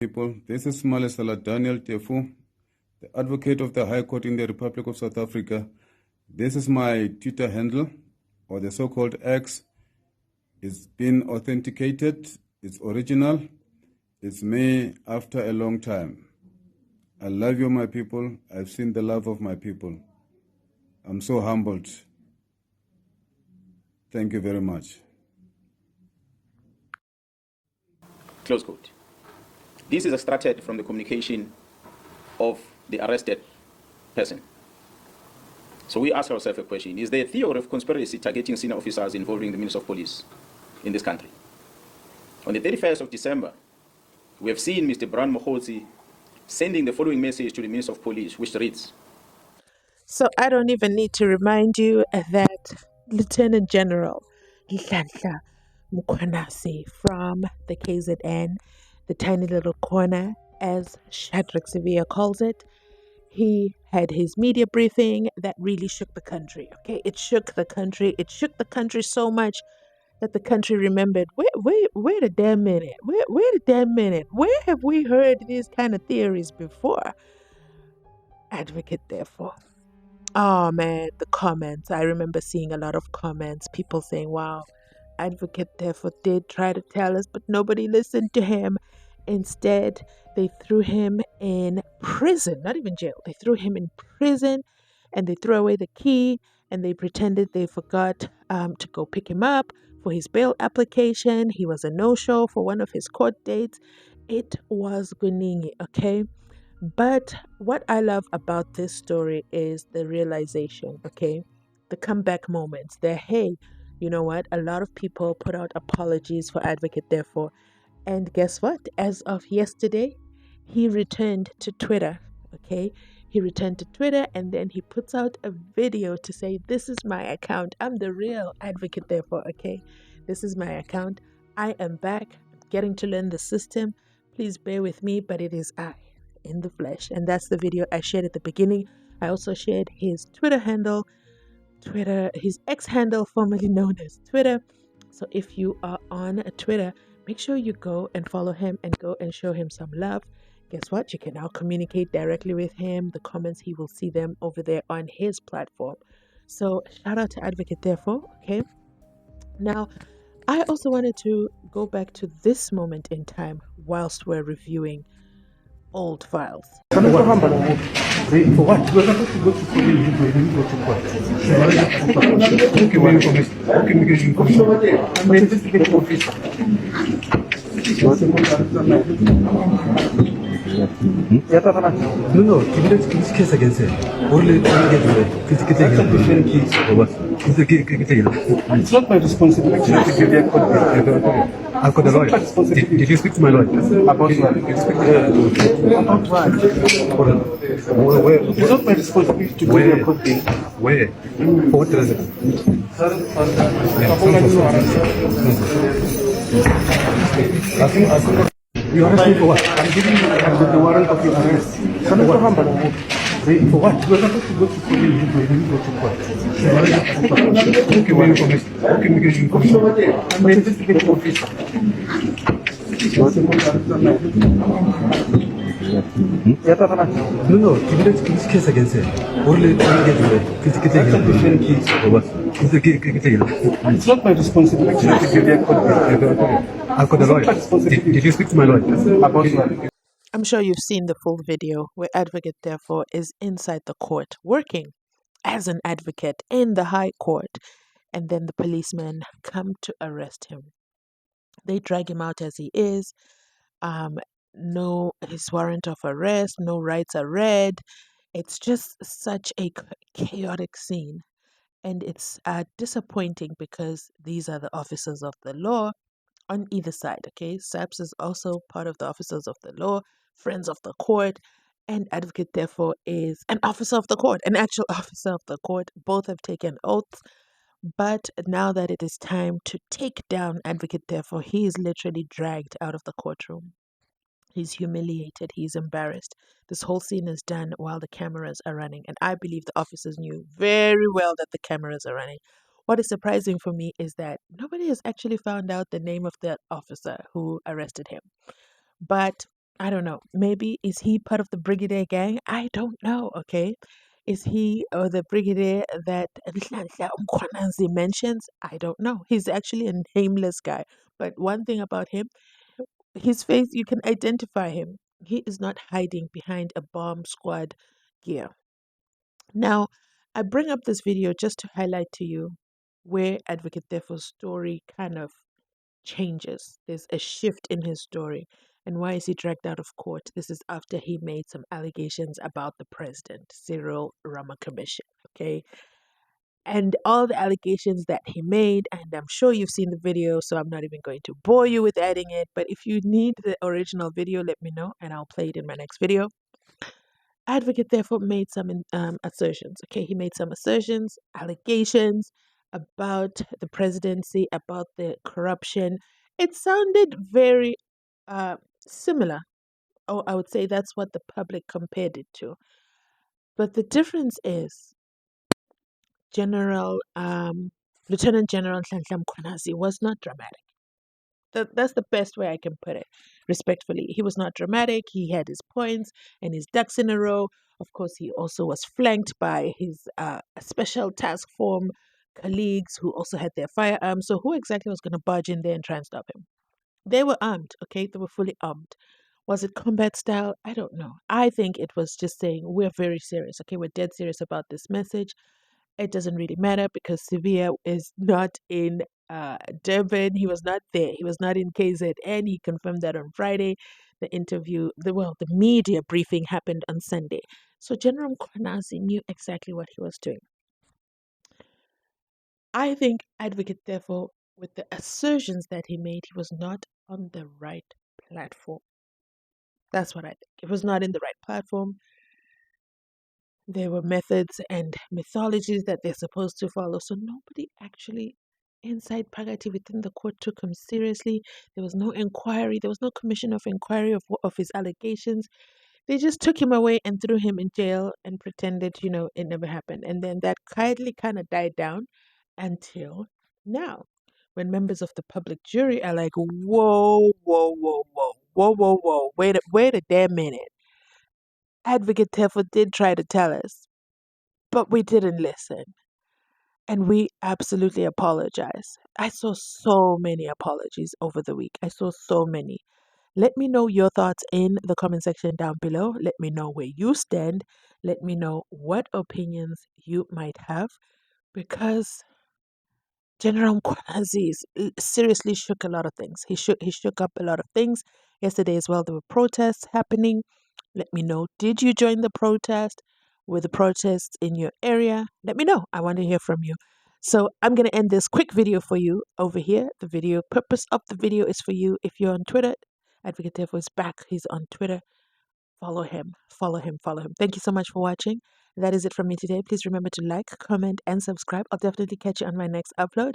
People, this is Nhlanhla Daniel Teffo, the advocate of the High Court in the Republic of South Africa. This is my Twitter handle, or the so-called X. It's been authenticated, it's original, it's me after a long time. I love you, my people. I've seen the love of my people. I'm so humbled. Thank you very much. Close quote. This is extracted from the communication of the arrested person. So we ask ourselves a question. Is there a theory of conspiracy targeting senior officers involving the Minister of Police in this country? On the 31st of December, we have seen Mr. Nhlanhla Mkhwanazi sending the following message to the Minister of Police, which reads, So I don't even need to remind you that Lieutenant General Nhlanhla Mkhwanazi from the KZN, the tiny little corner, as Shadrach Sevilla calls it, he had his media briefing that really shook the country. Okay, it shook the country. It shook the country so much that the country remembered. Wait a damn minute. Wait a damn minute. Where have we heard these kind of theories before? Advocate, therefore. Oh man, the comments. I remember seeing a lot of comments, people saying, wow, Advocate therefore did try to tell us, but nobody listened to him. Instead, they threw him in prison, not even jail. They threw him in prison and they threw away the key and they pretended they forgot to go pick him up for his bail application. He was a no-show for one of his court dates. It was Guningi, okay? But what I love about this story is the realization, okay? The comeback moments. Hey, you know what? A lot of people put out apologies for Advocate, therefore. And guess what? As of yesterday, he returned to Twitter, okay? He returned to Twitter and then he puts out a video to say, this is my account. I'm the real Advocate, therefore, okay? This is my account. I am back. I'm getting to learn the system. Please bear with me, but it is I in the flesh. And that's the video I shared at the beginning. I also shared his Twitter handle, his X handle, formerly known as Twitter. So if you are on Twitter, make sure you go and follow him and go and show him some love. Guess what? You can now communicate directly with him. The comments, he will see them over there on his platform. So shout out to Advocate, therefore, okay? Now, I also wanted to go back to this moment in time whilst we're reviewing old files. For what? We're not supposed to go to police when we go to court. Okay, well, communication commission. I'm an investigative officer. No, this case against it. Only it's not my responsibility to give you a code. I've got a lawyer. Did you speak to my lawyer? About what? It's not my responsibility to give you a code. Where? For what reason? You arrest me for what? I'm giving you the warrant of your arrest. For what? We're not supposed to go to police when we go to court. Okay, well, communication commission. I'm an investigative officer. No, this case against it. Only it's not my responsibility to give you a code. I've got a lawyer. Did you speak to my lawyer? About what? I'm sure you've seen the full video where Advocate, therefore, is inside the court working as an advocate in the High Court. And then the policemen come to arrest him. They drag him out as he is. No, his warrant of arrest, no rights are read. It's just such a chaotic scene. And it's disappointing because these are the officers of the law on either side, okay? SAPS is also part of the officers of the law, friends of the court, and Advocate, therefore, is an officer of the court, an actual officer of the court. Both have taken oaths, but now that it is time to take down Advocate, therefore, he is literally dragged out of the courtroom. He's humiliated. He's embarrassed. This whole scene is done while the cameras are running, and I believe the officers knew very well that the cameras are running. What is surprising for me is that nobody has actually found out the name of the officer who arrested him. But I don't know. Maybe is he part of the Brigadier gang? I don't know. Okay. Is he or the Brigadier that Nhlanhla Mkhwanazi mentions? I don't know. He's actually a nameless guy. But one thing about him, his face, you can identify him. He is not hiding behind a bomb squad gear. Now, I bring up this video just to highlight to you where Advocate Teffo's story kind of changes. There's a shift in his story. And why is he dragged out of court? This is after he made some allegations about the president, Cyril Ramaphosa. Okay. And all the allegations that he made, and I'm sure you've seen the video, so I'm not even going to bore you with adding it. But if you need the original video, let me know and I'll play it in my next video. Advocate therefore made some assertions. Okay, he made some assertions, allegations about the presidency, about the corruption. It sounded very similar, or I would say that's what the public compared it to. But the difference is Lieutenant General Nhlanhla Mkhwanazi was not dramatic. That's the best way I can put it, respectfully. He was not dramatic. He had his points and his ducks in a row. Of course, he also was flanked by his special task force colleagues who also had their firearms. So who exactly was going to barge in there and try and stop him? They were armed, okay? They were fully armed. Was it combat style? I don't know. I think it was just saying, we're very serious, okay? We're dead serious about this message. It doesn't really matter because Sevilla is not in Durban. He was not there. He was not in KZN. He confirmed that on Friday. The interview, the media briefing happened on Sunday. So General Mkhwanazi knew exactly what he was doing. I think Advocate therefore, with the assertions that he made, he was not on the right platform. That's what I think. It was not in the right platform. There were methods and mythologies that they're supposed to follow. So nobody actually inside Pagati within the court took him seriously. There was no inquiry. There was no commission of inquiry of his allegations. They just took him away and threw him in jail and pretended, it never happened. And then that quietly kind of died down until now, when members of the public jury are like, whoa, whoa, whoa, whoa, whoa, whoa, whoa, wait a damn minute. Advocate Teffo did try to tell us, but we didn't listen. And we absolutely apologize. I saw so many apologies over the week. I saw so many. Let me know your thoughts in the comment section down below. Let me know where you stand. Let me know what opinions you might have, because General Mkhwanazi seriously shook a lot of things. He shook up a lot of things. Yesterday as well, there were protests happening. Let me know. Did you join the protest? Were the protests in your area? Let me know. I want to hear from you. So I'm going to end this quick video for you over here. The video purpose of the video is for you. If you're on Twitter, Advocate Teffo is back. He's on Twitter. Follow him. Follow him. Follow him. Thank you so much for watching. That is it from me today. Please remember to like, comment, and subscribe. I'll definitely catch you on my next upload.